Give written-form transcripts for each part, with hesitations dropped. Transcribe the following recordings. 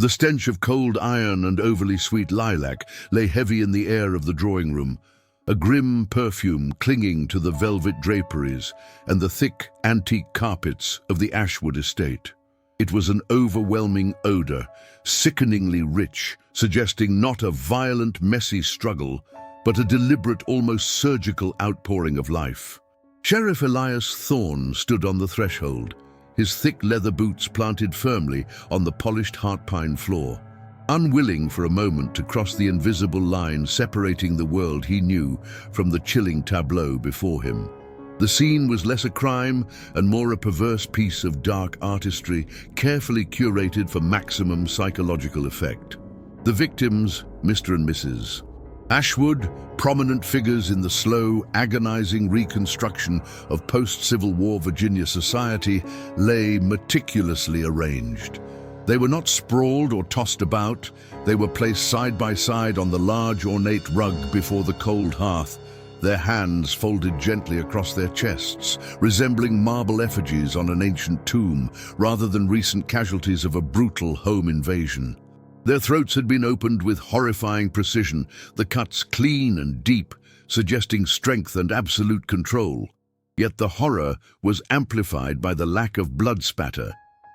The stench of cold iron and overly sweet lilac lay heavy in the air of the drawing room, a grim perfume clinging to the velvet draperies and the thick antique carpets of the Ashwood estate. It was an overwhelming odor, sickeningly rich, suggesting not a violent, messy struggle, but a deliberate, almost surgical outpouring of life. Sheriff Elias Thorne stood on the threshold, his thick leather boots planted firmly on the polished heart-pine floor, unwilling for a moment to cross the invisible line separating the world he knew from the chilling tableau before him. The scene was less a crime and more a perverse piece of dark artistry, carefully curated for maximum psychological effect. The victims, Mr. and Mrs. Ashwood, prominent figures in the slow, agonizing reconstruction of post-Civil War Virginia society, lay meticulously arranged. They were not sprawled or tossed about. They were placed side by side on the large, ornate rug before the cold hearth, their hands folded gently across their chests, resembling marble effigies on an ancient tomb, rather than recent casualties of a brutal home invasion. Their throats had been opened with horrifying precision, the cuts clean and deep, suggesting strength and absolute control. Yet the horror was amplified by the lack of blood spatter.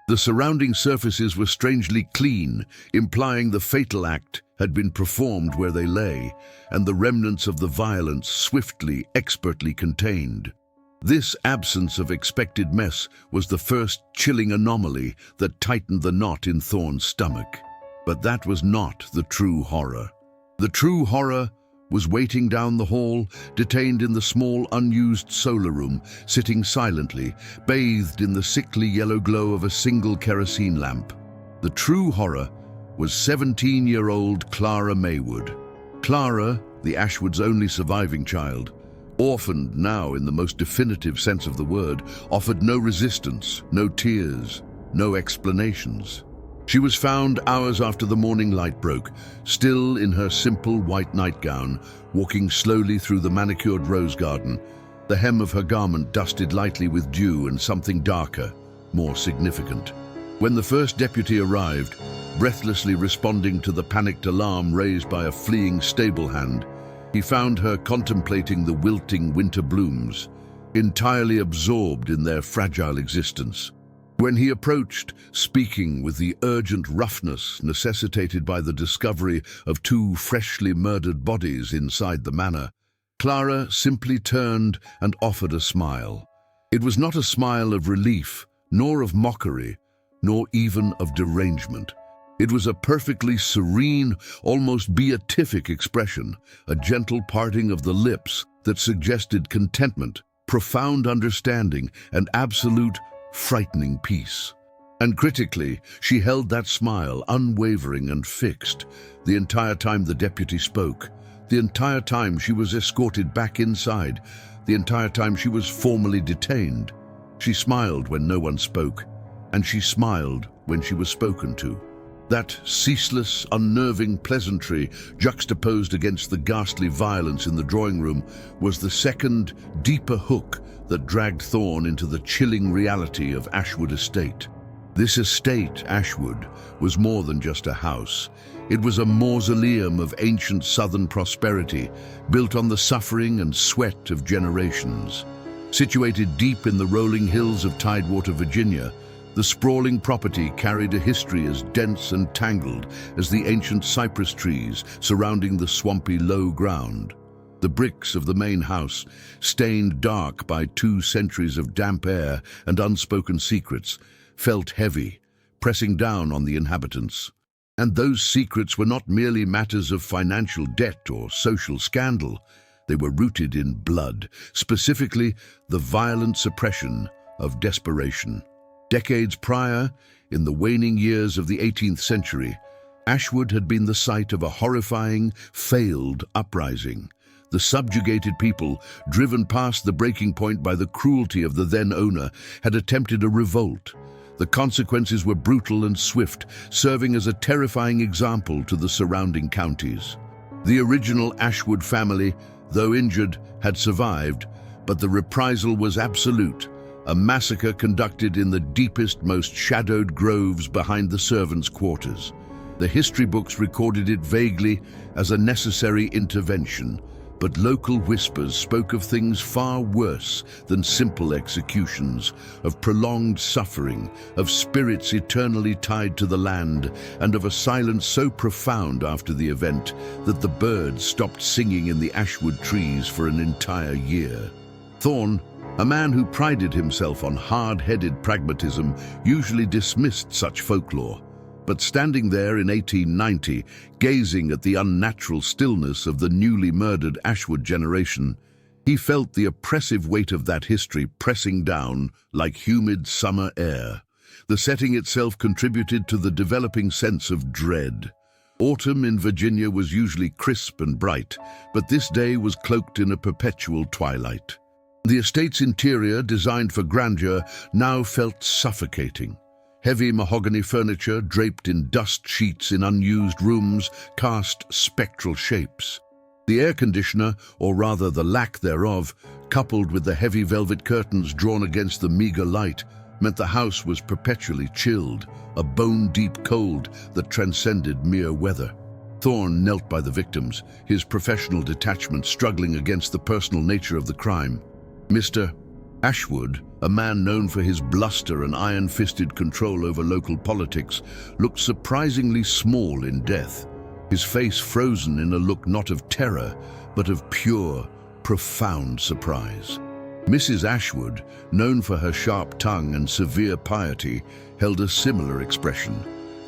The surrounding surfaces were strangely clean, implying the fatal act had been performed where they lay, and the remnants of the violence swiftly, expertly contained. This absence of expected mess was the first chilling anomaly that tightened the knot in Thorne's stomach. But that was not the true horror. The true horror was waiting down the hall, detained in the small, unused solar room, sitting silently, bathed in the sickly yellow glow of a single kerosene lamp. The true horror was 17-year-old Clara Maywood. Clara, the Ashwoods' only surviving child, orphaned now in the most definitive sense of the word, offered no resistance, no tears, no explanations. She was found hours after the morning light broke, still in her simple white nightgown, walking slowly through the manicured rose garden, the hem of her garment dusted lightly with dew and something darker, more significant. When the first deputy arrived, breathlessly responding to the panicked alarm raised by a fleeing stable hand, he found her contemplating the wilting winter blooms, entirely absorbed in their fragile existence. When he approached, speaking with the urgent roughness necessitated by the discovery of two freshly murdered bodies inside the manor, Clara simply turned and offered a smile. It was not a smile of relief, nor of mockery, nor even of derangement. It was a perfectly serene, almost beatific expression, a gentle parting of the lips that suggested contentment, profound understanding, and absolute, frightening peace. And critically, she held that smile unwavering and fixed the entire time the deputy spoke, the entire time she was escorted back inside, the entire time she was formally detained. She smiled when no one spoke, and she smiled when she was spoken to. That ceaseless, unnerving pleasantry juxtaposed against the ghastly violence in the drawing room was the second, deeper hook that dragged Thorne into the chilling reality of Ashwood Estate. This estate, Ashwood, was more than just a house. It was a mausoleum of ancient southern prosperity, built on the suffering and sweat of generations. Situated deep in the rolling hills of Tidewater, Virginia, the sprawling property carried a history as dense and tangled as the ancient cypress trees surrounding the swampy low ground. The bricks of the main house, stained dark by 2 centuries of damp air and unspoken secrets, felt heavy, pressing down on the inhabitants. And those secrets were not merely matters of financial debt or social scandal. They were rooted in blood, specifically the violent suppression of desperation. Decades prior, in the waning years of the 18th century, Ashwood had been the site of a horrifying, failed uprising. The subjugated people, driven past the breaking point by the cruelty of the then owner, had attempted a revolt. The consequences were brutal and swift, serving as a terrifying example to the surrounding counties. The original Ashwood family, though injured, had survived, but the reprisal was absolute. A massacre conducted in the deepest, most shadowed groves behind the servants' quarters. The history books recorded it vaguely as a necessary intervention, but local whispers spoke of things far worse than simple executions, of prolonged suffering, of spirits eternally tied to the land, and of a silence so profound after the event that the birds stopped singing in the ashwood trees for an entire year. Thorne, a man who prided himself on hard-headed pragmatism, usually dismissed such folklore. But standing there in 1890, gazing at the unnatural stillness of the newly murdered Ashwood generation, he felt the oppressive weight of that history pressing down like humid summer air. The setting itself contributed to the developing sense of dread. Autumn in Virginia was usually crisp and bright, but this day was cloaked in a perpetual twilight. The estate's interior, designed for grandeur, now felt suffocating. Heavy mahogany furniture, draped in dust sheets in unused rooms, cast spectral shapes. The air conditioner, or rather the lack thereof, coupled with the heavy velvet curtains drawn against the meager light, meant the house was perpetually chilled, a bone-deep cold that transcended mere weather. Thorne knelt by the victims, his professional detachment struggling against the personal nature of the crime. Mr. Ashwood, a man known for his bluster and iron-fisted control over local politics, looked surprisingly small in death, his face frozen in a look not of terror, but of pure, profound surprise. Mrs. Ashwood, known for her sharp tongue and severe piety, held a similar expression.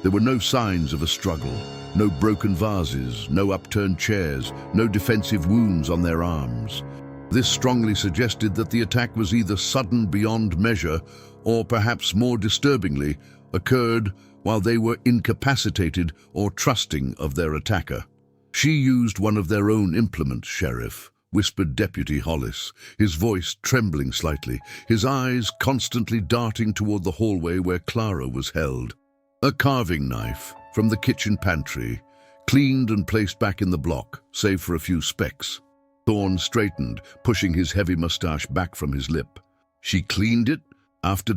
There were no signs of a struggle, no broken vases, no upturned chairs, no defensive wounds on their arms. This strongly suggested that the attack was either sudden beyond measure or, perhaps more disturbingly, occurred while they were incapacitated or trusting of their attacker. "She used one of their own implements, Sheriff," whispered Deputy Hollis, his voice trembling slightly, his eyes constantly darting toward the hallway where Clara was held. "A carving knife from the kitchen pantry, cleaned and placed back in the block, save for a few specks." Thorne straightened, pushing his heavy mustache back from his lip. "She cleaned it after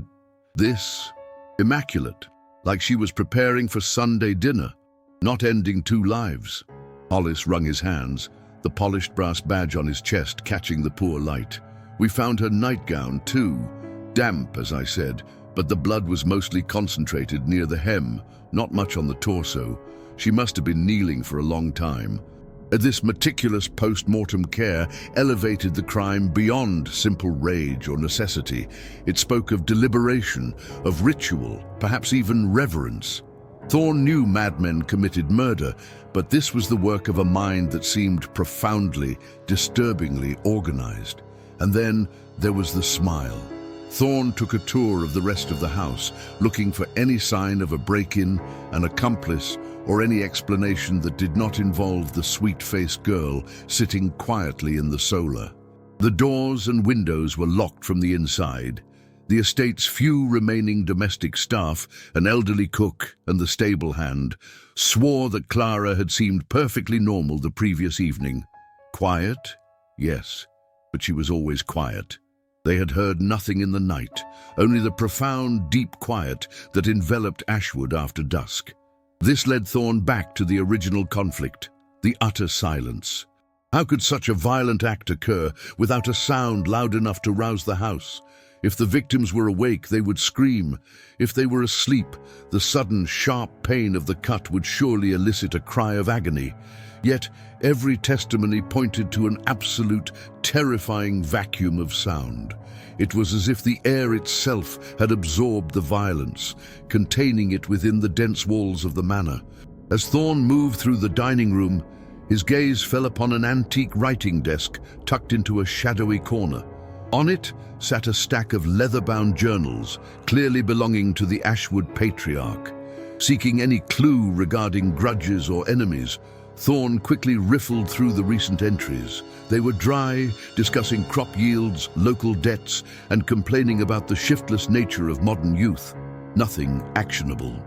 this? Immaculate, like she was preparing for Sunday dinner, not ending two lives." Hollis wrung his hands, the polished brass badge on his chest catching the poor light. "We found her nightgown, too. Damp, as I said, but the blood was mostly concentrated near the hem, not much on the torso. She must have been kneeling for a long time." This meticulous post-mortem care elevated the crime beyond simple rage or necessity. It spoke of deliberation, of ritual, perhaps even reverence. Thorne knew madmen committed murder, but this was the work of a mind that seemed profoundly, disturbingly organized. And then there was the smile. Thorne took a tour of the rest of the house, looking for any sign of a break-in, an accomplice, or any explanation that did not involve the sweet-faced girl sitting quietly in the solar. The doors and windows were locked from the inside. The estate's few remaining domestic staff, an elderly cook and the stable hand, swore that Clara had seemed perfectly normal the previous evening. Quiet? Yes, but she was always quiet. They had heard nothing in the night, only the profound, deep quiet that enveloped Ashwood after dusk. This led Thorne back to the original conflict, the utter silence. How could such a violent act occur without a sound loud enough to rouse the house? If the victims were awake, they would scream. If they were asleep, the sudden, sharp pain of the cut would surely elicit a cry of agony. Yet every testimony pointed to an absolute, terrifying vacuum of sound. It was as if the air itself had absorbed the violence, containing it within the dense walls of the manor. As Thorne moved through the dining room, his gaze fell upon an antique writing desk tucked into a shadowy corner. On it sat a stack of leather-bound journals, clearly belonging to the Ashwood patriarch. Seeking any clue regarding grudges or enemies, Thorne quickly riffled through the recent entries. They were dry, discussing crop yields, local debts, and complaining about the shiftless nature of modern youth. Nothing actionable.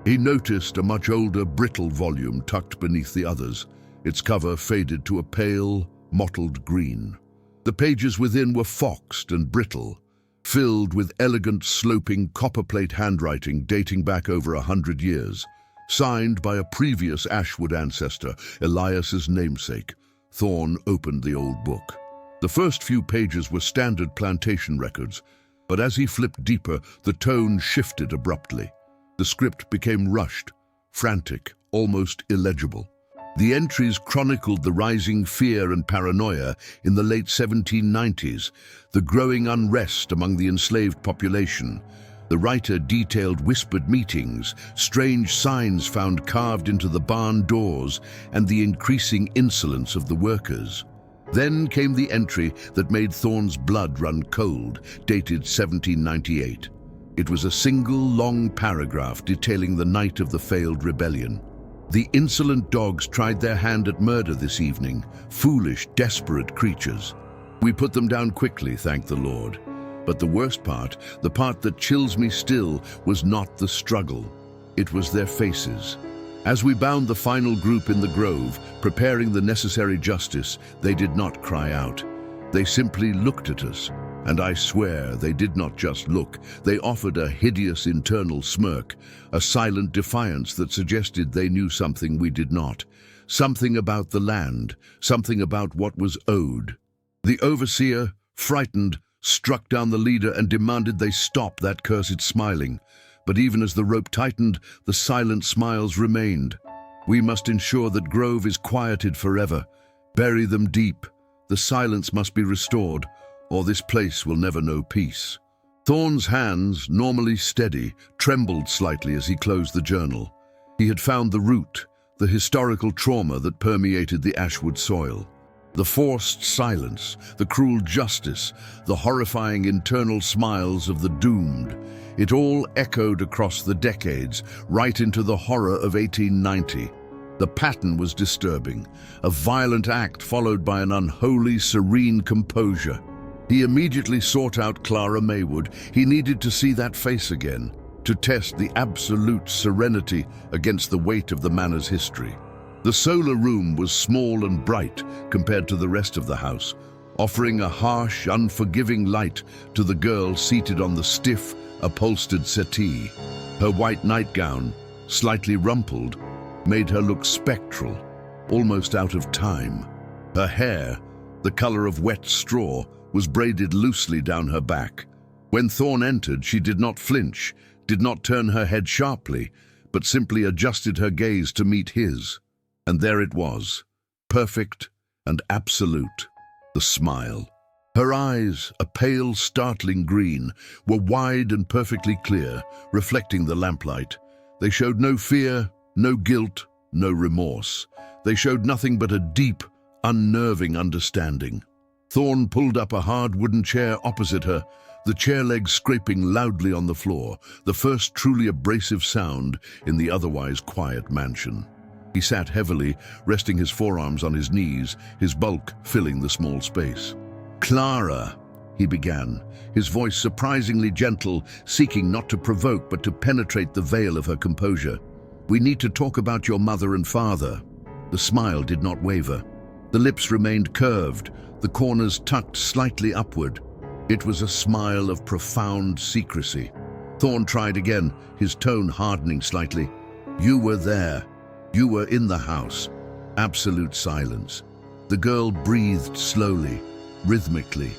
He noticed a much older, brittle volume tucked beneath the others, its cover faded to a pale, mottled green. The pages within were foxed and brittle, filled with elegant, sloping copperplate handwriting dating back over 100 years. signed by a previous Ashwood ancestor, Elias's namesake. Thorne opened the old book. The first few pages were standard plantation records, but as he flipped deeper, the tone shifted abruptly. The script became rushed, frantic, almost illegible. The entries chronicled the rising fear and paranoia in the late 1790s, the growing unrest among the enslaved population. The writer detailed whispered meetings, strange signs found carved into the barn doors, and the increasing insolence of the workers. Then came the entry that made Thorne's blood run cold, dated 1798. It was a single long paragraph detailing the night of the failed rebellion. The insolent dogs tried their hand at murder this evening, foolish, desperate creatures. We put them down quickly, thank the Lord. But the worst part, the part that chills me still, was not the struggle. It was their faces. As we bound the final group in the grove, preparing the necessary justice, they did not cry out. They simply looked at us. And I swear they did not just look, they offered a hideous internal smirk, a silent defiance that suggested they knew something we did not, something about the land, something about what was owed. The overseer, frightened, struck down the leader and demanded they stop that cursed smiling. But even as the rope tightened, the silent smiles remained. We must ensure that Grove is quieted forever. Bury them deep. The silence must be restored, or this place will never know peace. Thorne's hands, normally steady, trembled slightly as he closed the journal. He had found the root, the historical trauma that permeated the Ashwood soil. The forced silence, the cruel justice, the horrifying internal smiles of the doomed. It all echoed across the decades, right into the horror of 1890. The pattern was disturbing, a violent act followed by an unholy, serene composure. He immediately sought out Clara Maywood. He needed to see that face again, to test the absolute serenity against the weight of the manor's history. The solar room was small and bright compared to the rest of the house, offering a harsh, unforgiving light to the girl seated on the stiff, upholstered settee. Her white nightgown, slightly rumpled, made her look spectral, almost out of time. Her hair, the color of wet straw, was braided loosely down her back. When Thorne entered, she did not flinch, did not turn her head sharply, but simply adjusted her gaze to meet his. And there it was, perfect and absolute, the smile. Her eyes, a pale, startling green, were wide and perfectly clear, reflecting the lamplight. They showed no fear, no guilt, no remorse. They showed nothing but a deep, unnerving understanding. Thorne pulled up a hard wooden chair opposite her, the chair legs scraping loudly on the floor, the first truly abrasive sound in the otherwise quiet mansion. He sat heavily, resting his forearms on his knees, his bulk filling the small space. "Clara," he began, his voice surprisingly gentle, seeking not to provoke but to penetrate the veil of her composure. "We need to talk about your mother and father." The smile did not waver. The lips remained curved, the corners tucked slightly upward. It was a smile of profound secrecy. Thorne tried again, his tone hardening slightly. "You were there. You were in the house." Absolute silence. The girl breathed slowly, rhythmically.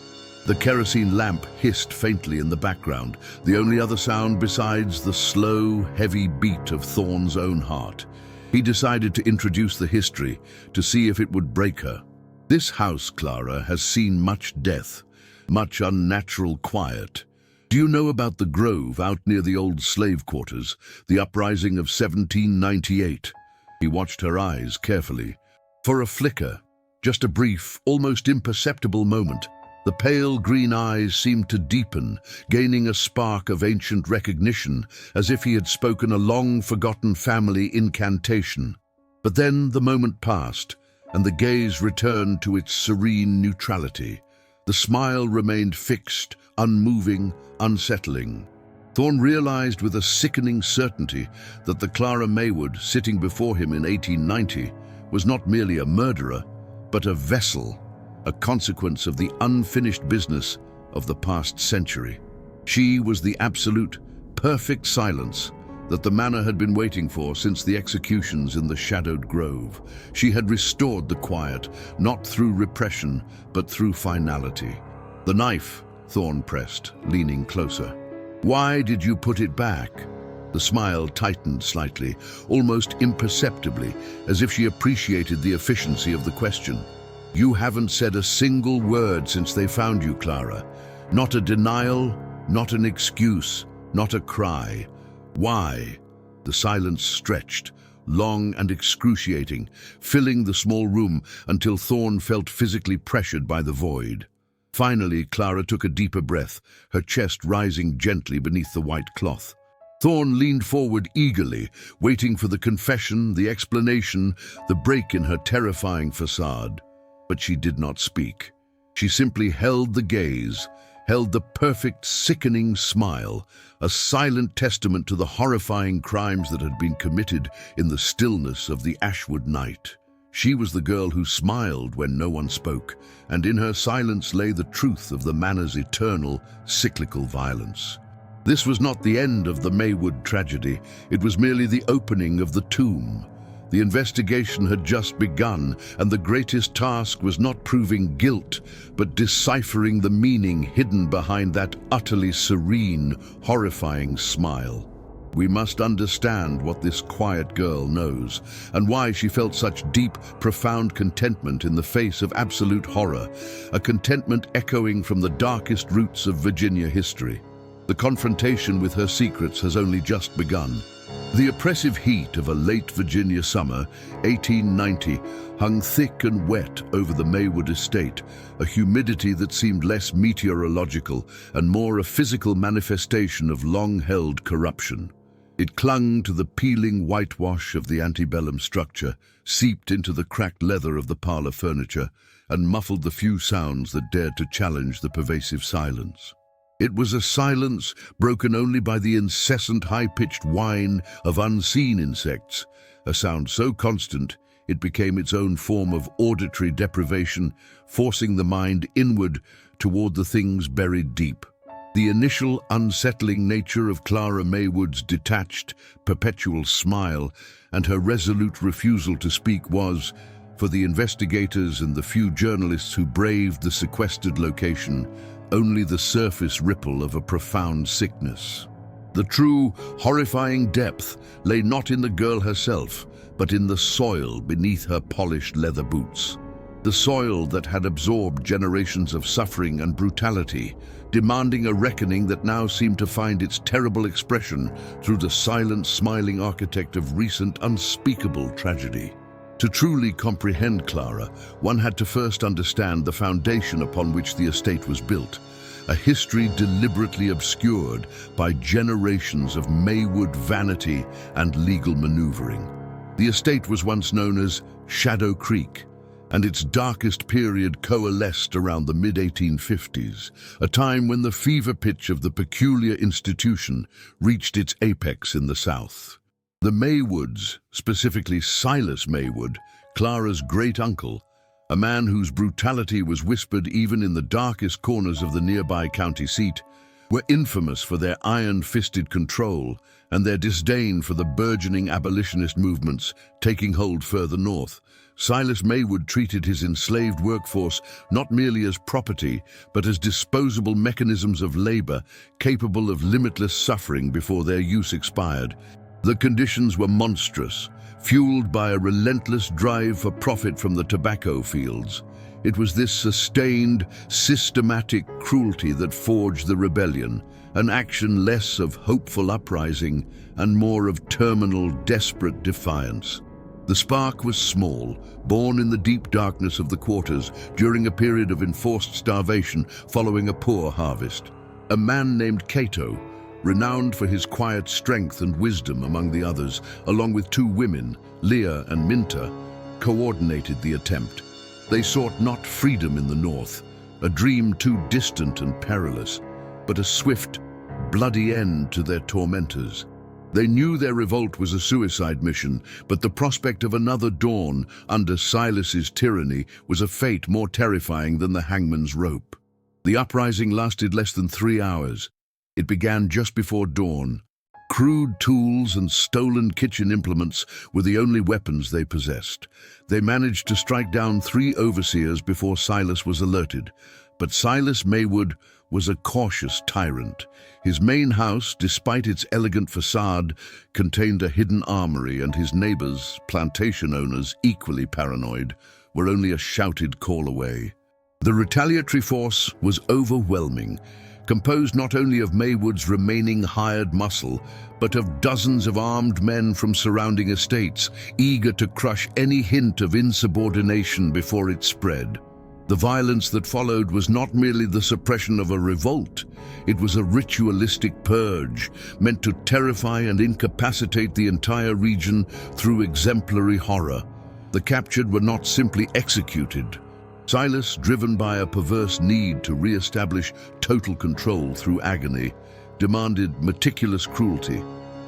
The kerosene lamp hissed faintly in the background, the only other sound besides the slow, heavy beat of Thorne's own heart. He decided to introduce the history, to see if it would break her. "This house, Clara, has seen much death, much unnatural quiet. Do you know about the Grove out near the old slave quarters, the uprising of 1798? He watched her eyes carefully. For a flicker, just a brief, almost imperceptible moment, the pale green eyes seemed to deepen, gaining a spark of ancient recognition, as if he had spoken a long-forgotten family incantation. But then the moment passed, and the gaze returned to its serene neutrality. The smile remained fixed, unmoving, unsettling. Thorne realized with a sickening certainty that the Clara Maywood sitting before him in 1890 was not merely a murderer, but a vessel, a consequence of the unfinished business of the past century. She was the absolute, perfect silence, that the manor had been waiting for since the executions in the shadowed grove. She had restored the quiet, not through repression, but through finality. "The knife," Thorne pressed, leaning closer. "Why did you put it back?" The smile tightened slightly, almost imperceptibly, as if she appreciated the efficiency of the question. "You haven't said a single word since they found you, Clara. Not a denial, not an excuse, not a cry. Why?" The silence stretched, long and excruciating, filling the small room until Thorne felt physically pressured by the void. Finally, Clara took a deeper breath, her chest rising gently beneath the white cloth. Thorne leaned forward eagerly, waiting for the confession, the explanation, the break in her terrifying facade. But she did not speak. She simply held the gaze, held the perfect, sickening smile, a silent testament to the horrifying crimes that had been committed in the stillness of the Ashwood night. She was the girl who smiled when no one spoke, and in her silence lay the truth of the manor's eternal, cyclical violence. This was not the end of the Maywood tragedy, it was merely the opening of the tomb. The investigation had just begun, and the greatest task was not proving guilt, but deciphering the meaning hidden behind that utterly serene, horrifying smile. We must understand what this quiet girl knows, and why she felt such deep, profound contentment in the face of absolute horror, a contentment echoing from the darkest roots of Virginia history. The confrontation with her secrets has only just begun. The oppressive heat of a late Virginia summer, 1890, hung thick and wet over the Maywood estate, a humidity that seemed less meteorological and more a physical manifestation of long-held corruption. It clung to the peeling whitewash of the antebellum structure, seeped into the cracked leather of the parlor furniture, and muffled the few sounds that dared to challenge the pervasive silence. It was a silence broken only by the incessant high-pitched whine of unseen insects, a sound so constant it became its own form of auditory deprivation, forcing the mind inward toward the things buried deep. The initial unsettling nature of Clara Maywood's detached, perpetual smile and her resolute refusal to speak was, for the investigators and the few journalists who braved the sequestered location, only the surface ripple of a profound sickness. The true, horrifying depth lay not in the girl herself, but in the soil beneath her polished leather boots. The soil that had absorbed generations of suffering and brutality, demanding a reckoning that now seemed to find its terrible expression through the silent, smiling architect of recent, unspeakable tragedy. To truly comprehend Clara, one had to first understand the foundation upon which the estate was built, a history deliberately obscured by generations of Maywood vanity and legal maneuvering. The estate was once known as Shadow Creek, and its darkest period coalesced around the mid-1850s, a time when the fever pitch of the peculiar institution reached its apex in the South. The Maywoods, specifically Silas Maywood, Clara's great-uncle, a man whose brutality was whispered even in the darkest corners of the nearby county seat, were infamous for their iron-fisted control and their disdain for the burgeoning abolitionist movements taking hold further north. Silas Maywood treated his enslaved workforce not merely as property, but as disposable mechanisms of labor capable of limitless suffering before their use expired. The conditions were monstrous, fueled by a relentless drive for profit from the tobacco fields. It was this sustained, systematic cruelty that forged the rebellion, an action less of hopeful uprising and more of terminal, desperate defiance. The spark was small, born in the deep darkness of the quarters during a period of enforced starvation following a poor harvest. A man named Cato, renowned for his quiet strength and wisdom among the others, along with two women, Leah and Minta, coordinated the attempt. They sought not freedom in the north, a dream too distant and perilous, but a swift, bloody end to their tormentors. They knew their revolt was a suicide mission, but the prospect of another dawn under Silas's tyranny was a fate more terrifying than the hangman's rope. The uprising lasted less than 3 hours. It began just before dawn. Crude tools and stolen kitchen implements were the only weapons they possessed. They managed to strike down 3 overseers before Silas was alerted. But Silas Maywood was a cautious tyrant. His main house, despite its elegant facade, contained a hidden armory, and his neighbors, plantation owners, equally paranoid, were only a shouted call away. The retaliatory force was overwhelming, composed not only of Maywood's remaining hired muscle, but of dozens of armed men from surrounding estates, eager to crush any hint of insubordination before it spread. The violence that followed was not merely the suppression of a revolt, it was a ritualistic purge, meant to terrify and incapacitate the entire region through exemplary horror. The captured were not simply executed. Silas, driven by a perverse need to re-establish total control through agony, demanded meticulous cruelty.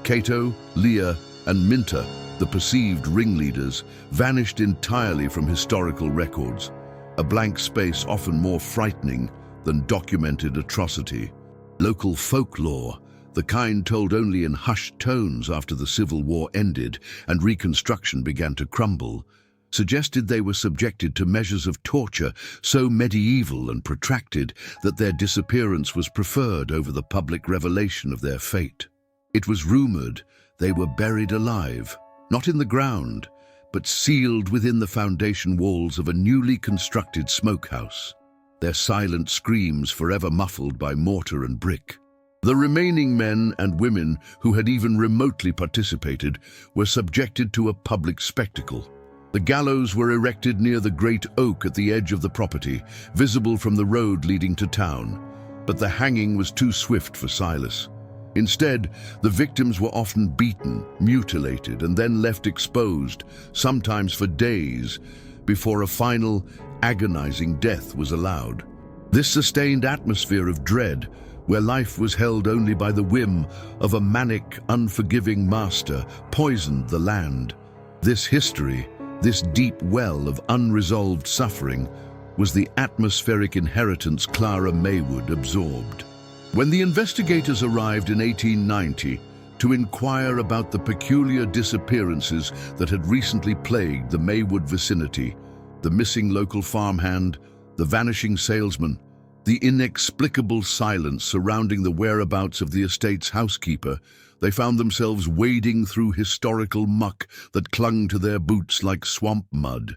Cato, Leah, and Minta, the perceived ringleaders, vanished entirely from historical records, a blank space often more frightening than documented atrocity. Local folklore, the kind told only in hushed tones after the Civil War ended and Reconstruction began to crumble, suggested they were subjected to measures of torture so medieval and protracted that their disappearance was preferred over the public revelation of their fate. It was rumored they were buried alive, not in the ground, but sealed within the foundation walls of a newly constructed smokehouse, their silent screams forever muffled by mortar and brick. The remaining men and women who had even remotely participated were subjected to a public spectacle. The gallows were erected near the great oak at the edge of the property, visible from the road leading to town. But the hanging was too swift for Silas. Instead, the victims were often beaten, mutilated, and then left exposed, sometimes for days, before a final, agonizing death was allowed. This sustained atmosphere of dread, where life was held only by the whim of a manic, unforgiving master, poisoned the land. This history, this deep well of unresolved suffering, was the atmospheric inheritance Clara Maywood absorbed. When the investigators arrived in 1890 to inquire about the peculiar disappearances that had recently plagued the Maywood vicinity, the missing local farmhand, the vanishing salesman, the inexplicable silence surrounding the whereabouts of the estate's housekeeper, they found themselves wading through historical muck that clung to their boots like swamp mud.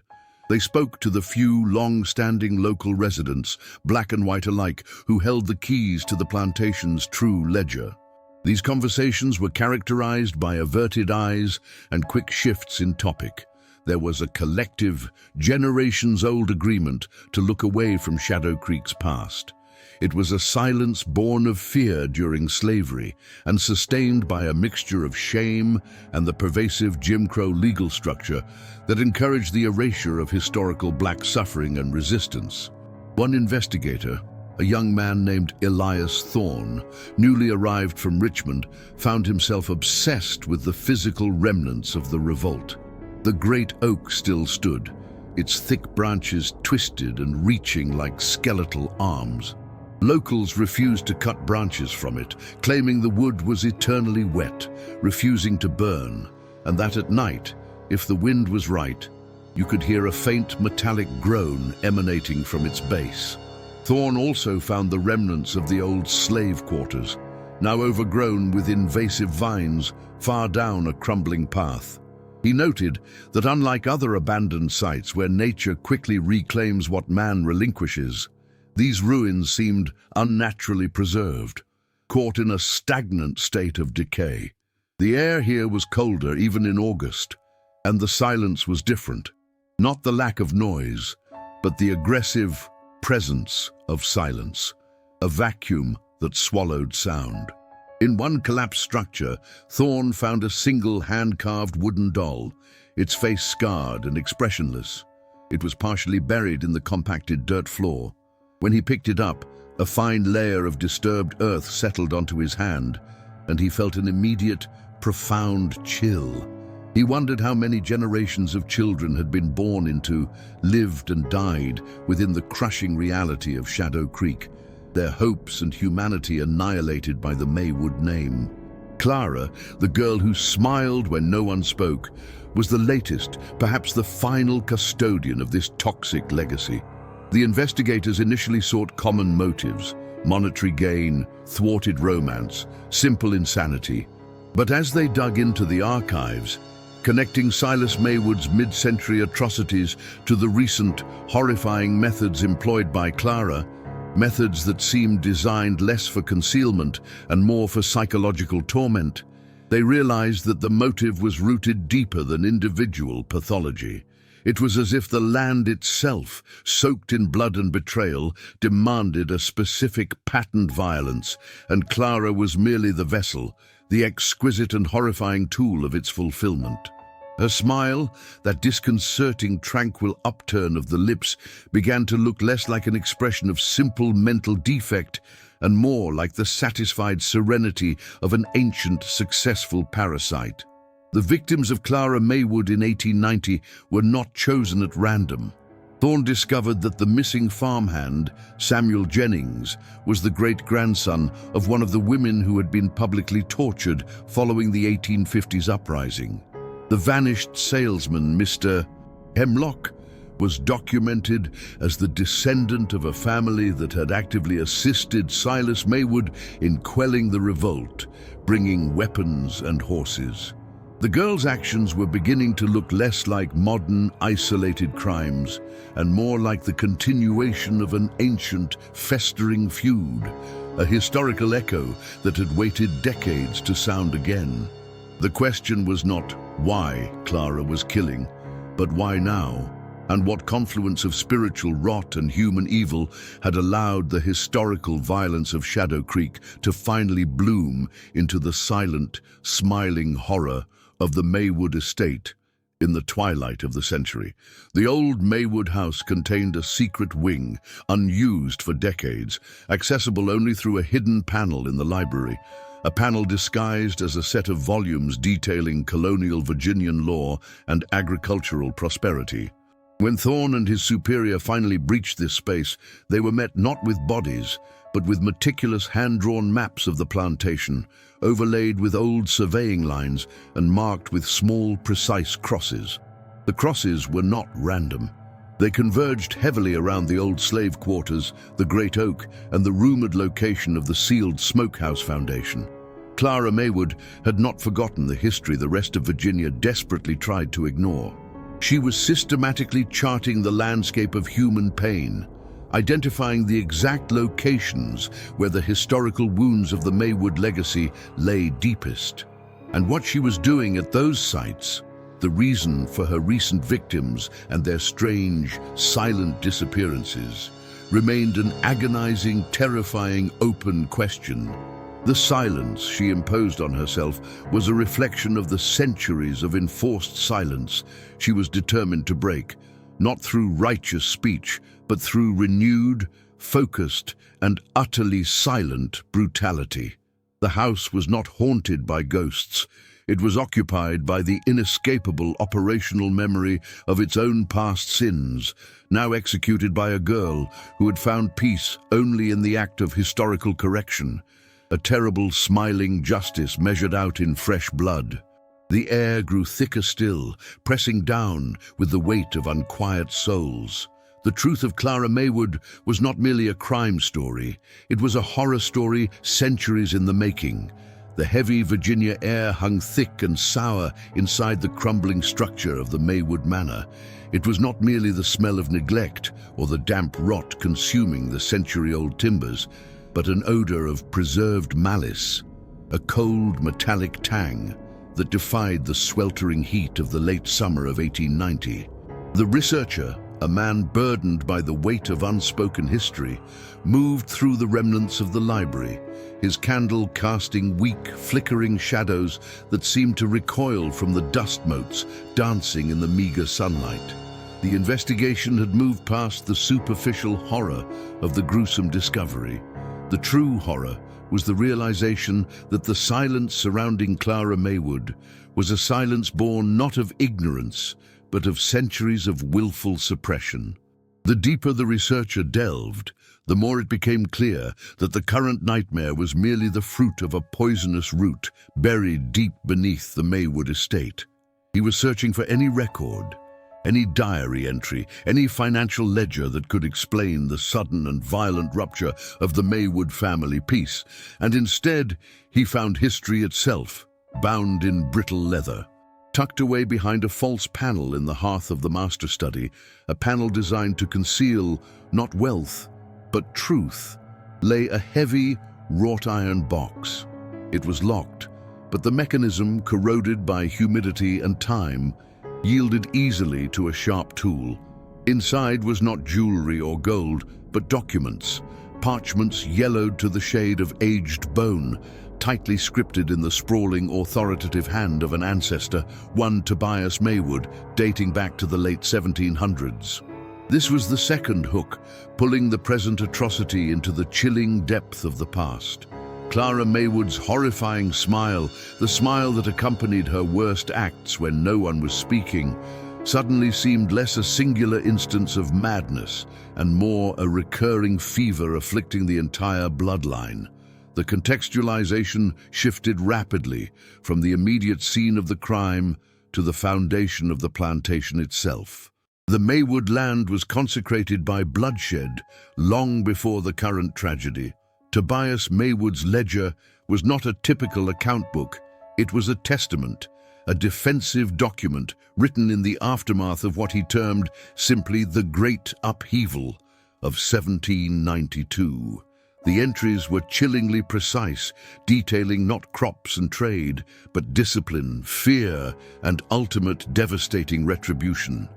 They spoke to the few long-standing local residents, black and white alike, who held the keys to the plantation's true ledger. These conversations were characterized by averted eyes and quick shifts in topic. There was a collective, generations-old agreement to look away from Shadow Creek's past. It was a silence born of fear during slavery and sustained by a mixture of shame and the pervasive Jim Crow legal structure that encouraged the erasure of historical black suffering and resistance. One investigator, a young man named Elias Thorne, newly arrived from Richmond, found himself obsessed with the physical remnants of the revolt. The great oak still stood, its thick branches twisted and reaching like skeletal arms. Locals refused to cut branches from it, claiming the wood was eternally wet, refusing to burn, and that at night, if the wind was right, you could hear a faint metallic groan emanating from its base. Thorne also found the remnants of the old slave quarters, now overgrown with invasive vines far down a crumbling path. He noted that unlike other abandoned sites where nature quickly reclaims what man relinquishes, these ruins seemed unnaturally preserved, caught in a stagnant state of decay. The air here was colder even in August, and the silence was different. Not the lack of noise, but the aggressive presence of silence, a vacuum that swallowed sound. In one collapsed structure, Thorne found a single hand-carved wooden doll, its face scarred and expressionless. It was partially buried in the compacted dirt floor. When he picked it up, a fine layer of disturbed earth settled onto his hand, and he felt an immediate, profound chill. He wondered how many generations of children had been born into, lived and died within the crushing reality of Shadow Creek, their hopes and humanity annihilated by the Maywood name. Clara, the girl who smiled when no one spoke, was the latest, perhaps the final custodian of this toxic legacy. The investigators initially sought common motives: monetary gain, thwarted romance, simple insanity. But as they dug into the archives, connecting Silas Maywood's mid-century atrocities to the recent, horrifying methods employed by Clara, methods that seemed designed less for concealment and more for psychological torment, they realized that the motive was rooted deeper than individual pathology. It was as if the land itself, soaked in blood and betrayal, demanded a specific patterned violence, and Clara was merely the vessel, the exquisite and horrifying tool of its fulfillment. Her smile, that disconcerting, tranquil upturn of the lips, began to look less like an expression of simple mental defect and more like the satisfied serenity of an ancient, successful parasite. The victims of Clara Maywood in 1890 were not chosen at random. Thorne discovered that the missing farmhand, Samuel Jennings, was the great-grandson of one of the women who had been publicly tortured following the 1850s uprising. The vanished salesman, Mr. Hemlock, was documented as the descendant of a family that had actively assisted Silas Maywood in quelling the revolt, bringing weapons and horses. The girl's actions were beginning to look less like modern, isolated crimes and more like the continuation of an ancient, festering feud, a historical echo that had waited decades to sound again. The question was not why Clara was killing, but why now, and what confluence of spiritual rot and human evil had allowed the historical violence of Shadow Creek to finally bloom into the silent, smiling horror of the Maywood estate in the twilight of the century. The old Maywood house contained a secret wing, unused for decades, accessible only through a hidden panel in the library, a panel disguised as a set of volumes detailing colonial Virginian law and agricultural prosperity. When Thorne and his superior finally breached this space, they were met not with bodies, but with meticulous hand-drawn maps of the plantation, overlaid with old surveying lines and marked with small, precise crosses. The crosses were not random. They converged heavily around the old slave quarters, the Great Oak, and the rumored location of the sealed smokehouse foundation. Clara Maywood had not forgotten the history the rest of Virginia desperately tried to ignore. She was systematically charting the landscape of human pain, identifying the exact locations where the historical wounds of the Maywood legacy lay deepest. And what she was doing at those sites, the reason for her recent victims and their strange, silent disappearances, remained an agonizing, terrifying, open question. The silence she imposed on herself was a reflection of the centuries of enforced silence she was determined to break, not through righteous speech, but through renewed, focused, and utterly silent brutality. The house was not haunted by ghosts. It was occupied by the inescapable operational memory of its own past sins, now executed by a girl who had found peace only in the act of historical correction, a terrible, smiling justice measured out in fresh blood. The air grew thicker still, pressing down with the weight of unquiet souls. The truth of Clara Maywood was not merely a crime story. It was a horror story centuries in the making. The heavy Virginia air hung thick and sour inside the crumbling structure of the Maywood Manor. It was not merely the smell of neglect or the damp rot consuming the century-old timbers, but an odor of preserved malice, a cold metallic tang that defied the sweltering heat of the late summer of 1890. The researcher, a man burdened by the weight of unspoken history, moved through the remnants of the library, his candle casting weak, flickering shadows that seemed to recoil from the dust motes dancing in the meager sunlight. The investigation had moved past the superficial horror of the gruesome discovery. The true horror was the realization that the silence surrounding Clara Maywood was a silence born not of ignorance, but of centuries of willful suppression. The deeper the researcher delved, the more it became clear that the current nightmare was merely the fruit of a poisonous root buried deep beneath the Maywood estate. He was searching for any record, any diary entry, any financial ledger that could explain the sudden and violent rupture of the Maywood family peace, and instead he found history itself, bound in brittle leather. Tucked away behind a false panel in the hearth of the master study, a panel designed to conceal not wealth, but truth, lay a heavy, wrought-iron box. It was locked, but the mechanism, corroded by humidity and time, yielded easily to a sharp tool. Inside was not jewelry or gold, but documents, parchments yellowed to the shade of aged bone, tightly scripted in the sprawling, authoritative hand of an ancestor, one Tobias Maywood, dating back to the late 1700s. This was the second hook, pulling the present atrocity into the chilling depth of the past. Clara Maywood's horrifying smile, the smile that accompanied her worst acts when no one was speaking, suddenly seemed less a singular instance of madness and more a recurring fever afflicting the entire bloodline. The contextualization shifted rapidly from the immediate scene of the crime to the foundation of the plantation itself. The Maywood land was consecrated by bloodshed long before the current tragedy. Tobias Maywood's ledger was not a typical account book. It was a testament, a defensive document written in the aftermath of what he termed simply the Great Upheaval of 1792. The entries were chillingly precise, detailing not crops and trade, but discipline, fear, and ultimate devastating retribution.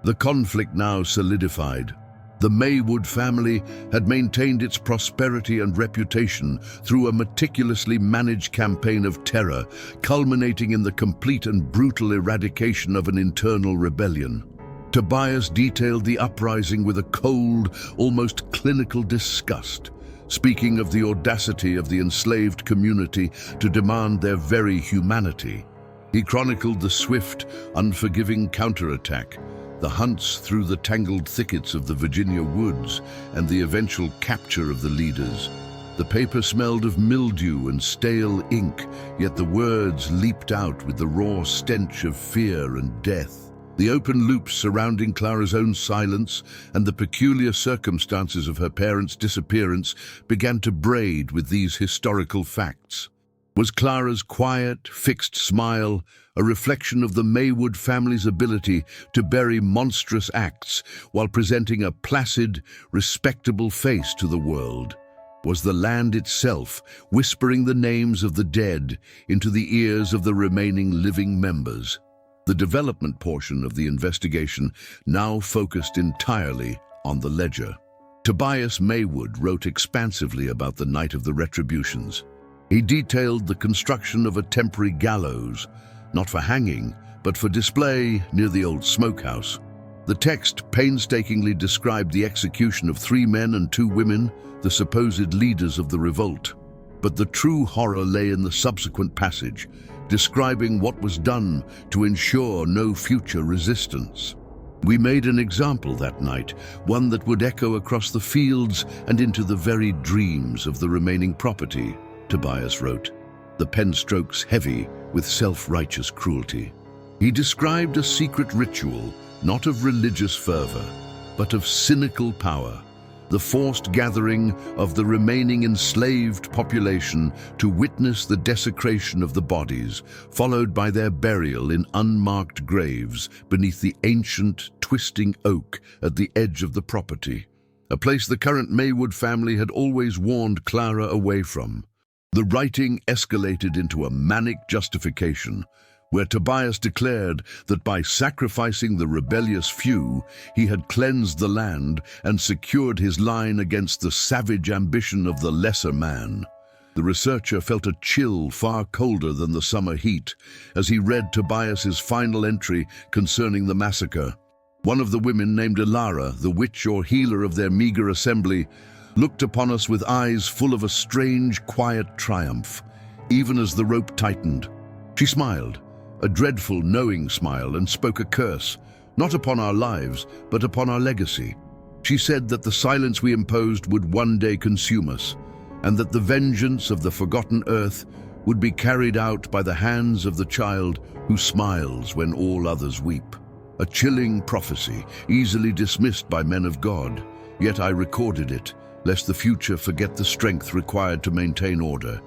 The conflict now solidified. The Maywood family had maintained its prosperity and reputation through a meticulously managed campaign of terror, culminating in the complete and brutal eradication of an internal rebellion. Tobias detailed the uprising with a cold, almost clinical disgust, speaking of the audacity of the enslaved community to demand their very humanity. He chronicled the swift, unforgiving counterattack, the hunts through the tangled thickets of the Virginia woods, and the eventual capture of the leaders. The paper smelled of mildew and stale ink, yet the words leaped out with the raw stench of fear and death. The open loops surrounding Clara's own silence and the peculiar circumstances of her parents' disappearance began to braid with these historical facts. Was Clara's quiet, fixed smile a reflection of the Maywood family's ability to bury monstrous acts while presenting a placid, respectable face to the world? Was the land itself whispering the names of the dead into the ears of the remaining living members? The development portion of the investigation now focused entirely on the ledger. Tobias Maywood wrote expansively about the night of the retributions. He detailed the construction of a temporary gallows, not for hanging, but for display near the old smokehouse. The text painstakingly described the execution of 3 men and 2 women, the supposed leaders of the revolt. But the true horror lay in the subsequent passage, describing what was done to ensure no future resistance. We made an example that night, one that would echo across the fields and into the very dreams of the remaining property, Tobias wrote, the pen strokes heavy with self-righteous cruelty. He described a secret ritual, not of religious fervor, but of cynical power, the forced gathering of the remaining enslaved population to witness the desecration of the bodies, followed by their burial in unmarked graves beneath the ancient, twisting oak at the edge of the property, a place the current Maywood family had always warned Clara away from. The writing escalated into a manic justification, where Tobias declared that by sacrificing the rebellious few, he had cleansed the land and secured his line against the savage ambition of the lesser man. The researcher felt a chill far colder than the summer heat as he read Tobias's final entry concerning the massacre. One of the women, named Ilara, the witch or healer of their meager assembly, looked upon us with eyes full of a strange, quiet triumph, even as the rope tightened. She smiled, a dreadful, knowing smile, and spoke a curse, not upon our lives, but upon our legacy. She said that the silence we imposed would one day consume us, and that the vengeance of the forgotten earth would be carried out by the hands of the child who smiles when all others weep. A chilling prophecy, easily dismissed by men of God, yet I recorded it, lest the future forget the strength required to maintain order.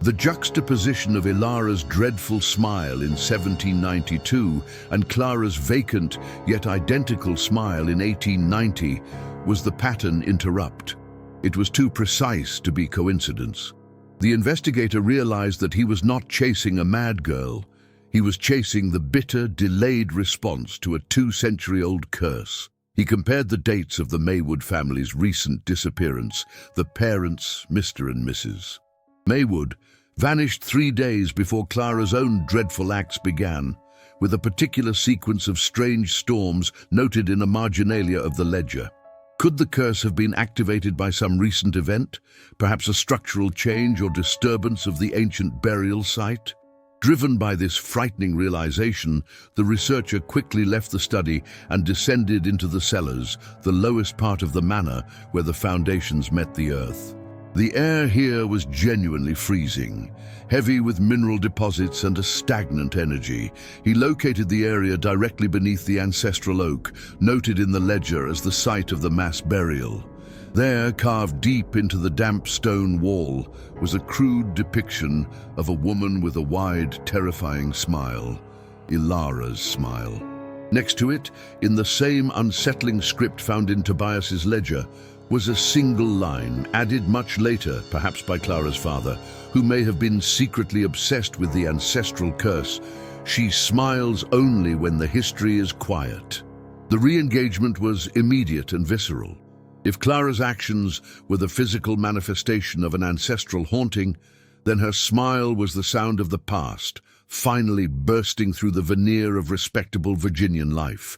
The juxtaposition of Ilara's dreadful smile in 1792 and Clara's vacant yet identical smile in 1890 was the pattern interrupt. It was too precise to be coincidence. The investigator realized that he was not chasing a mad girl. He was chasing the bitter, delayed response to a 2-century-old curse. He compared the dates of the Maywood family's recent disappearance, the parents, Mr. and Mrs. Maywood, vanished 3 days before Clara's own dreadful acts began, with a particular sequence of strange storms noted in a marginalia of the ledger. Could the curse have been activated by some recent event, perhaps a structural change or disturbance of the ancient burial site? Driven by this frightening realization, the researcher quickly left the study and descended into the cellars, the lowest part of the manor where the foundations met the earth. The air here was genuinely freezing, heavy with mineral deposits and a stagnant energy. He located the area directly beneath the ancestral oak, noted in the ledger as the site of the mass burial. There, carved deep into the damp stone wall, was a crude depiction of a woman with a wide, terrifying smile, Ilara's smile. Next to it, in the same unsettling script found in Tobias's ledger, was a single line, added much later, perhaps by Clara's father, who may have been secretly obsessed with the ancestral curse. She smiles only when the history is quiet. The re-engagement was immediate and visceral. If Clara's actions were the physical manifestation of an ancestral haunting, then her smile was the sound of the past, finally bursting through the veneer of respectable Virginian life.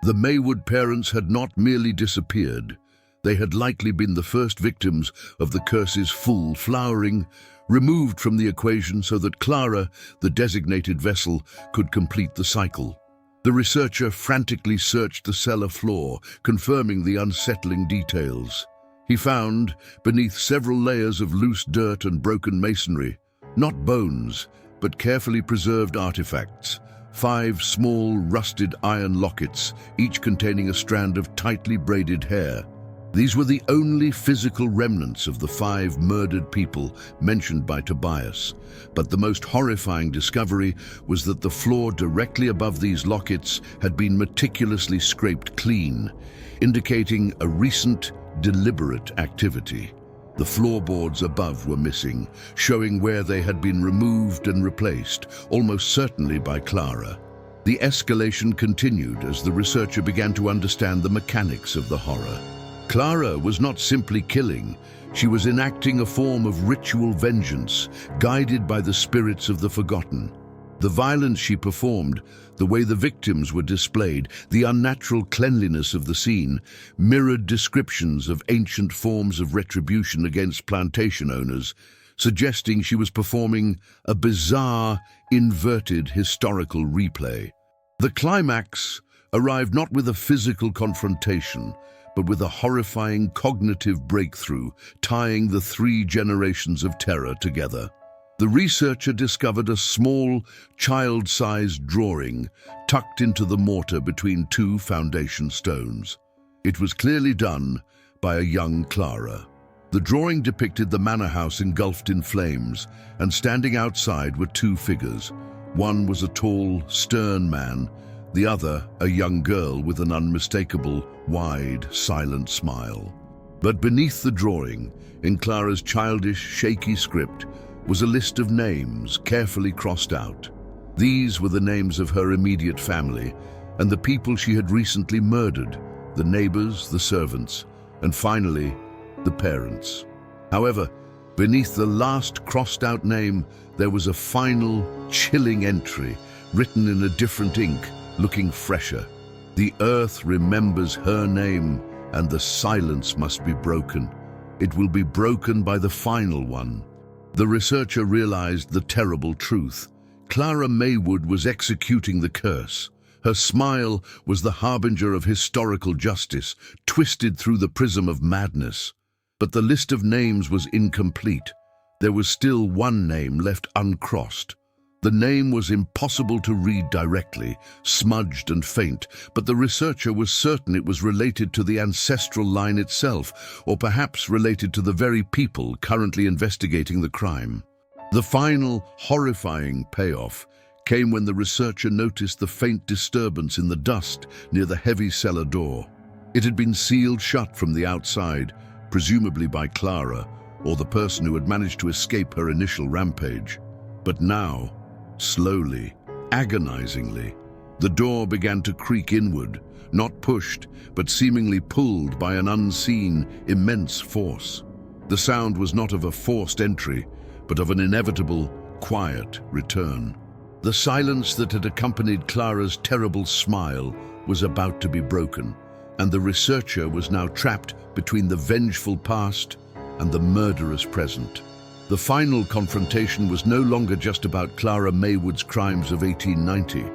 The Maywood parents had not merely disappeared. They had likely been the first victims of the curse's full flowering, removed from the equation so that Clara, the designated vessel, could complete the cycle. The researcher frantically searched the cellar floor, confirming the unsettling details. He found, beneath several layers of loose dirt and broken masonry, not bones, but carefully preserved artifacts, 5 small, rusted iron lockets, each containing a strand of tightly braided hair. These were the only physical remnants of the 5 murdered people mentioned by Tobias. But the most horrifying discovery was that the floor directly above these lockets had been meticulously scraped clean, indicating a recent, deliberate activity. The floorboards above were missing, showing where they had been removed and replaced, almost certainly by Clara. The escalation continued as the researcher began to understand the mechanics of the horror. Clara was not simply killing, she was enacting a form of ritual vengeance, guided by the spirits of the forgotten. The violence she performed, the way the victims were displayed, the unnatural cleanliness of the scene, mirrored descriptions of ancient forms of retribution against plantation owners, suggesting she was performing a bizarre, inverted historical replay. The climax arrived not with a physical confrontation, but with a horrifying cognitive breakthrough, tying the 3 generations of terror together. The researcher discovered a small, child-sized drawing tucked into the mortar between 2 foundation stones. It was clearly done by a young Clara. The drawing depicted the manor house engulfed in flames, and standing outside were 2 figures. One was a tall, stern man, the other a young girl with an unmistakable, wide, silent smile. But beneath the drawing, in Clara's childish, shaky script, was a list of names carefully crossed out. These were the names of her immediate family and the people she had recently murdered, the neighbors, the servants, and finally, the parents. However, beneath the last crossed-out name, there was a final, chilling entry, written in a different ink, looking fresher. The earth remembers her name, and the silence must be broken. It will be broken by the final one. The researcher realized the terrible truth. Clara Maywood was executing the curse, Her smile was the harbinger of historical justice, twisted through the prism of madness. But the list of names was incomplete. There was still one name left uncrossed. The name was impossible to read directly, smudged and faint, but the researcher was certain it was related to the ancestral line itself, or perhaps related to the very people currently investigating the crime. The final, horrifying payoff came when the researcher noticed the faint disturbance in the dust near the heavy cellar door. It had been sealed shut from the outside, presumably by Clara, or the person who had managed to escape her initial rampage. But now, slowly, agonizingly, the door began to creak inward, not pushed, but seemingly pulled by an unseen, immense force. The sound was not of a forced entry, but of an inevitable, quiet return. The silence that had accompanied Clara's terrible smile was about to be broken, and the researcher was now trapped between the vengeful past and the murderous present. The final confrontation was no longer just about Clara Maywood's crimes of 1890.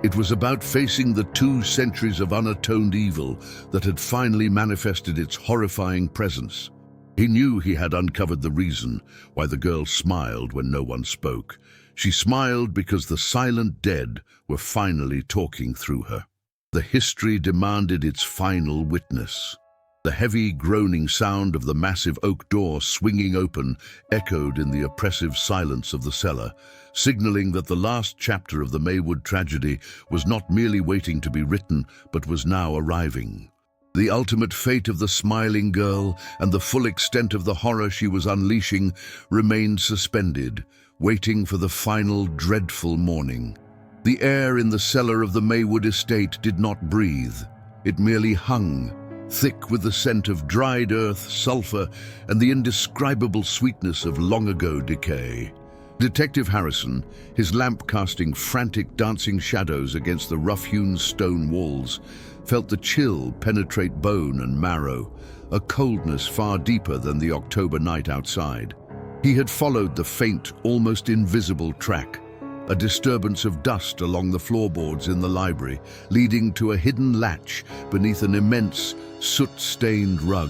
It was about facing the 2 centuries of unatoned evil that had finally manifested its horrifying presence. He knew he had uncovered the reason why the girl smiled when no one spoke. She smiled because the silent dead were finally talking through her. The history demanded its final witness. The heavy, groaning sound of the massive oak door swinging open echoed in the oppressive silence of the cellar, signaling that the last chapter of the Maywood tragedy was not merely waiting to be written, but was now arriving. The ultimate fate of the smiling girl and the full extent of the horror she was unleashing remained suspended, waiting for the final dreadful morning. The air in the cellar of the Maywood estate did not breathe. It merely hung, thick with the scent of dried earth, sulfur, and the indescribable sweetness of long-ago decay. Detective Harrison, his lamp casting frantic dancing shadows against the rough-hewn stone walls, felt the chill penetrate bone and marrow, a coldness far deeper than the October night outside. He had followed the faint, almost invisible track, a disturbance of dust along the floorboards in the library, leading to a hidden latch beneath an immense, soot-stained rug.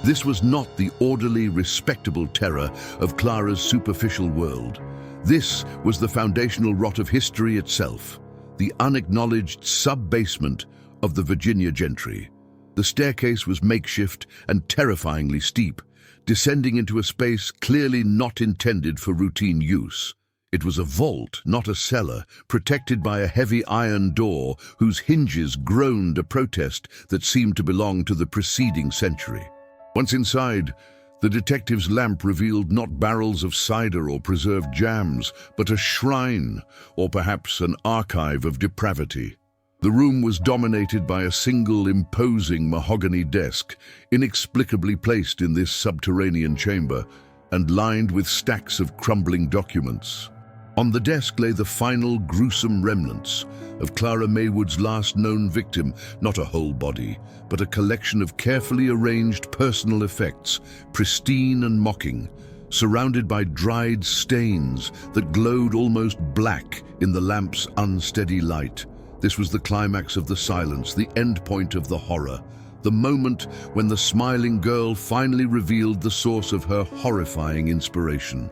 This was not the orderly, respectable terror of Clara's superficial world. This was the foundational rot of history itself, the unacknowledged sub-basement of the Virginia gentry. The staircase was makeshift and terrifyingly steep, descending into a space clearly not intended for routine use. It was a vault, not a cellar, protected by a heavy iron door whose hinges groaned a protest that seemed to belong to the preceding century. Once inside, the detective's lamp revealed not barrels of cider or preserved jams, but a shrine, or perhaps an archive of depravity. The room was dominated by a single imposing mahogany desk, inexplicably placed in this subterranean chamber, and lined with stacks of crumbling documents. On the desk lay the final gruesome remnants of Clara Maywood's last known victim, not a whole body, but a collection of carefully arranged personal effects, pristine and mocking, surrounded by dried stains that glowed almost black in the lamp's unsteady light. This was the climax of the silence, the endpoint of the horror, the moment when the smiling girl finally revealed the source of her horrifying inspiration.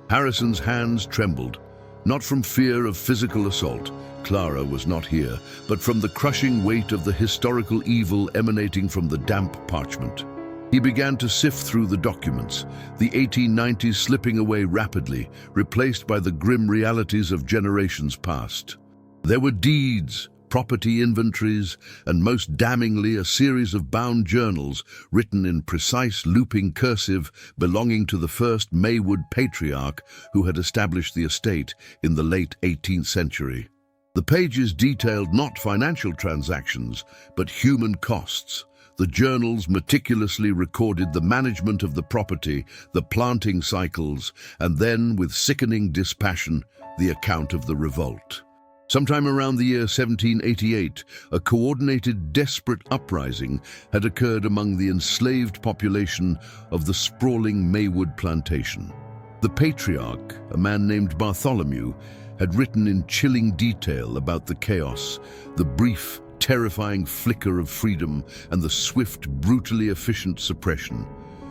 Harrison's hands trembled, not from fear of physical assault, Clara was not here, but from the crushing weight of the historical evil emanating from the damp parchment. He began to sift through the documents, the 1890s slipping away rapidly, replaced by the grim realities of generations past. There were deeds, property inventories, and most damningly a series of bound journals written in precise looping cursive belonging to the first Maywood patriarch who had established the estate in the late 18th century. The pages detailed not financial transactions, but human costs. The journals meticulously recorded the management of the property, the planting cycles, and then, with sickening dispassion, the account of the revolt. Sometime around the year 1788, a coordinated, desperate uprising had occurred among the enslaved population of the sprawling Maywood plantation. The patriarch, a man named Bartholomew, had written in chilling detail about the chaos, the brief, terrifying flicker of freedom, and the swift, brutally efficient suppression.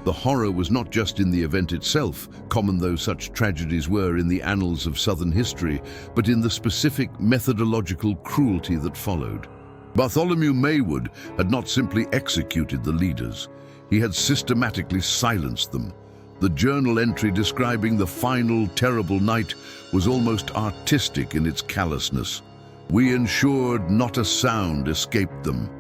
The horror was not just in the event itself, common though such tragedies were in the annals of Southern history, but in the specific methodological cruelty that followed. Bartholomew Maywood had not simply executed the leaders, he had systematically silenced them. The journal entry describing the final terrible night was almost artistic in its callousness. We ensured not a sound escaped them.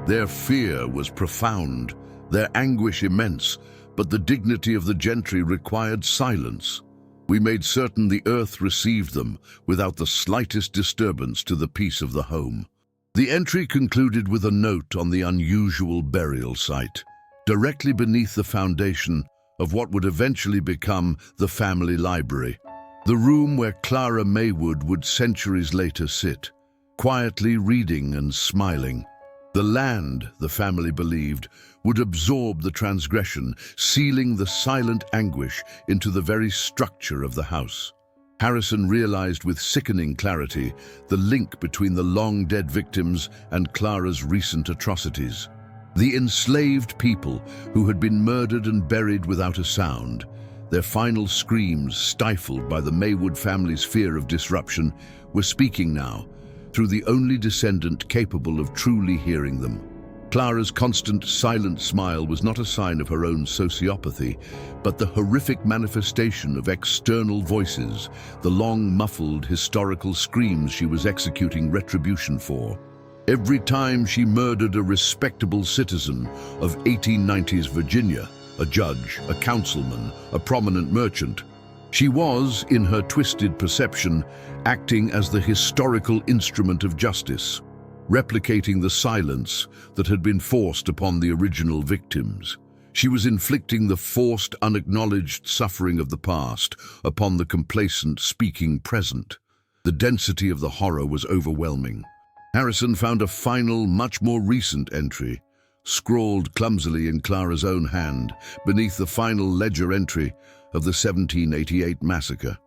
Their fear was profound, their anguish immense, but the dignity of the gentry required silence. We made certain the earth received them without the slightest disturbance to the peace of the home. The entry concluded with a note on the unusual burial site, directly beneath the foundation of what would eventually become the family library, the room where Clara Maywood would centuries later sit, quietly reading and smiling. The land, the family believed, would absorb the transgression, sealing the silent anguish into the very structure of the house. Harrison realized with sickening clarity the link between the long-dead victims and Clara's recent atrocities. The enslaved people who had been murdered and buried without a sound, their final screams stifled by the Maywood family's fear of disruption, were speaking now, through the only descendant capable of truly hearing them. Clara's constant, silent smile was not a sign of her own sociopathy, but the horrific manifestation of external voices, the long, muffled, historical screams she was executing retribution for. Every time she murdered a respectable citizen of 1890s Virginia, a judge, a councilman, a prominent merchant, she was, in her twisted perception, acting as the historical instrument of justice, replicating the silence that had been forced upon the original victims. She was inflicting the forced, unacknowledged suffering of the past upon the complacent, speaking present. The density of the horror was overwhelming. Harrison found a final, much more recent entry, scrawled clumsily in Clara's own hand, beneath the final ledger entry of the 1788 massacre.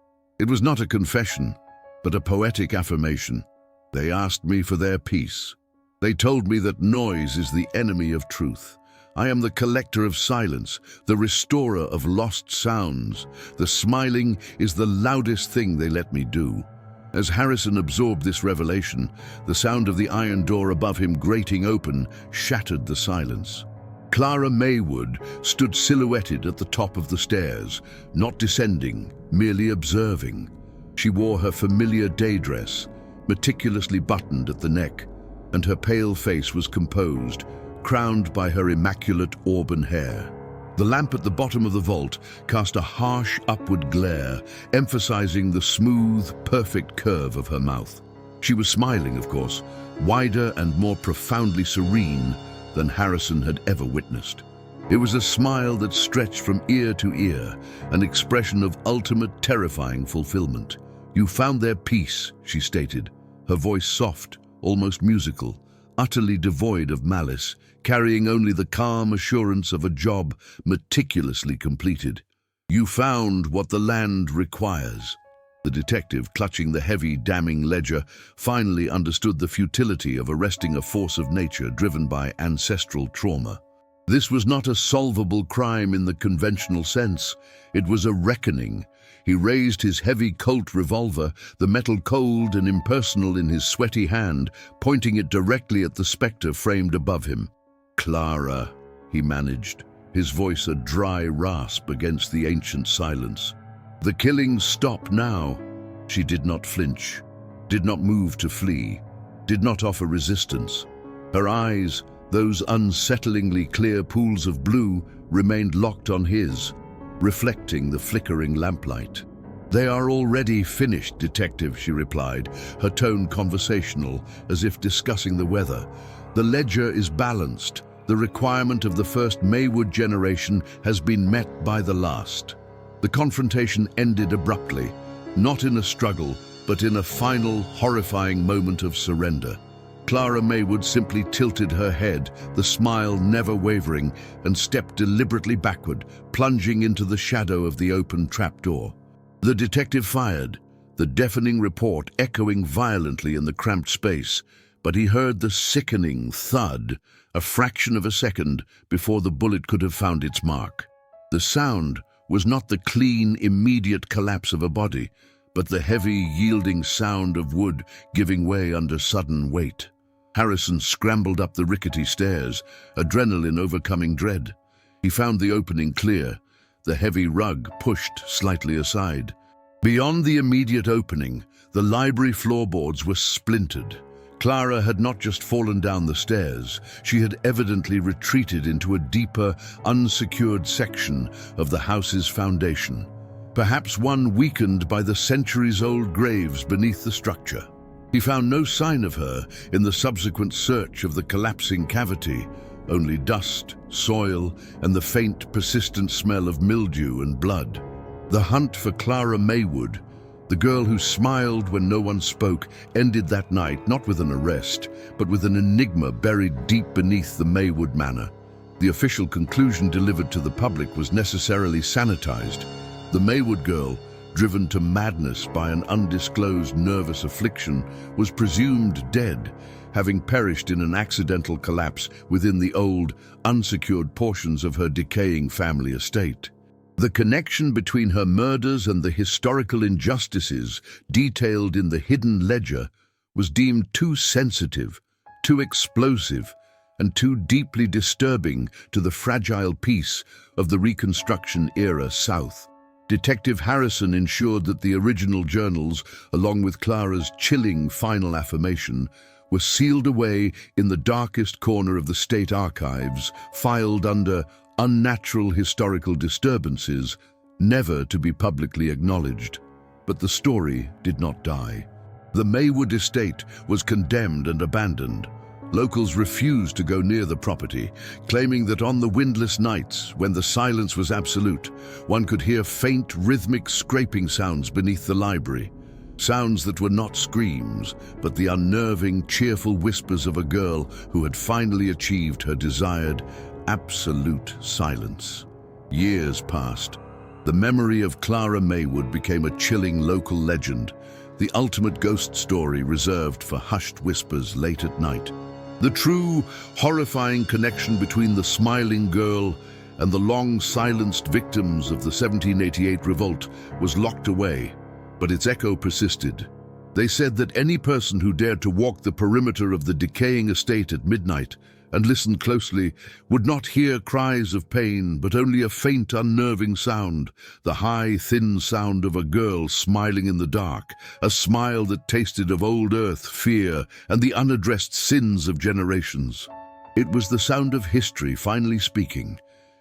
It was not a confession, but a poetic affirmation. They asked me for their peace. They told me that noise is the enemy of truth. I am the collector of silence, the restorer of lost sounds. The smiling is the loudest thing they let me do. As Harrison absorbed this revelation, the sound of the iron door above him grating open shattered the silence. Clara Maywood stood silhouetted at the top of the stairs, not descending, merely observing. She wore her familiar day dress, meticulously buttoned at the neck, and her pale face was composed, crowned by her immaculate auburn hair. The lamp at the bottom of the vault cast a harsh upward glare, emphasizing the smooth, perfect curve of her mouth. She was smiling, of course, wider and more profoundly serene than Harrison had ever witnessed. It was a smile that stretched from ear to ear, an expression of ultimate, terrifying fulfillment. "You found their peace," she stated, her voice soft, almost musical, utterly devoid of malice, carrying only the calm assurance of a job meticulously completed. "You found what the land requires." The detective, clutching the heavy, damning ledger, finally understood the futility of arresting a force of nature driven by ancestral trauma. This was not a solvable crime in the conventional sense. It was a reckoning. He raised his heavy Colt revolver, the metal cold and impersonal in his sweaty hand, pointing it directly at the spectre framed above him. "Clara," he managed, his voice a dry rasp against the ancient silence. "The killings stop now." She did not flinch, did not move to flee, did not offer resistance. Her eyes, those unsettlingly clear pools of blue, remained locked on his, reflecting the flickering lamplight. "They are already finished, detective," she replied, her tone conversational, as if discussing the weather. "The ledger is balanced. The requirement of the first Maywood generation has been met by the last." The confrontation ended abruptly, not in a struggle, but in a final, horrifying moment of surrender. Clara Maywood simply tilted her head, the smile never wavering, and stepped deliberately backward, plunging into the shadow of the open trapdoor. The detective fired, the deafening report echoing violently in the cramped space, but he heard the sickening thud a fraction of a second before the bullet could have found its mark. The sound was not the clean, immediate collapse of a body, but the heavy, yielding sound of wood giving way under sudden weight. Harrison scrambled up the rickety stairs, adrenaline overcoming dread. He found the opening clear, the heavy rug pushed slightly aside. Beyond the immediate opening, the library floorboards were splintered. Clara had not just fallen down the stairs, she had evidently retreated into a deeper, unsecured section of the house's foundation, perhaps one weakened by the centuries-old graves beneath the structure. He found no sign of her in the subsequent search of the collapsing cavity, only dust, soil, and the faint, persistent smell of mildew and blood. The hunt for Clara Maywood, the girl who smiled when no one spoke, ended that night not with an arrest, but with an enigma buried deep beneath the Maywood manor. The official conclusion delivered to the public was necessarily sanitized. The Maywood girl, driven to madness by an undisclosed nervous affliction, was presumed dead, having perished in an accidental collapse within the old, unsecured portions of her decaying family estate. The connection between her murders and the historical injustices detailed in the hidden ledger was deemed too sensitive, too explosive, and too deeply disturbing to the fragile peace of the Reconstruction-era South. Detective Harrison ensured that the original journals, along with Clara's chilling final affirmation, were sealed away in the darkest corner of the state archives, filed under unnatural historical disturbances, never to be publicly acknowledged. But the story did not die. The Maywood estate was condemned and abandoned. Locals refused to go near the property, claiming that on the windless nights, when the silence was absolute, one could hear faint, rhythmic scraping sounds beneath the library. Sounds that were not screams, but the unnerving, cheerful whispers of a girl who had finally achieved her desired, absolute silence. Years passed. The memory of Clara Maywood became a chilling local legend, the ultimate ghost story reserved for hushed whispers late at night. The true, horrifying connection between the smiling girl and the long-silenced victims of the 1788 revolt was locked away, but its echo persisted. They said that any person who dared to walk the perimeter of the decaying estate at midnight and listened closely would not hear cries of pain, but only a faint, unnerving sound, the high, thin sound of a girl smiling in the dark, a smile that tasted of old earth, fear, and the unaddressed sins of generations. It was the sound of history finally speaking,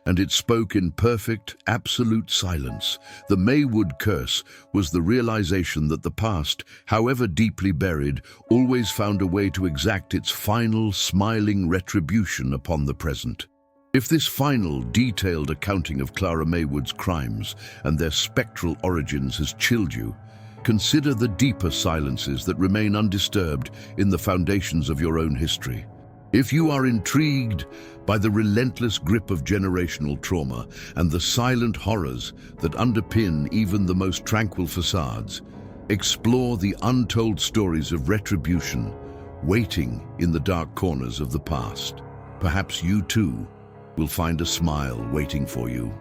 and it spoke in perfect, absolute silence. The Maywood curse was the realization that the past, however deeply buried, always found a way to exact its final, smiling retribution upon the present. If this final, detailed accounting of Clara Maywood's crimes and their spectral origins has chilled you, consider the deeper silences that remain undisturbed in the foundations of your own history. If you are intrigued by the relentless grip of generational trauma and the silent horrors that underpin even the most tranquil facades, explore the untold stories of retribution waiting in the dark corners of the past. Perhaps you too will find a smile waiting for you.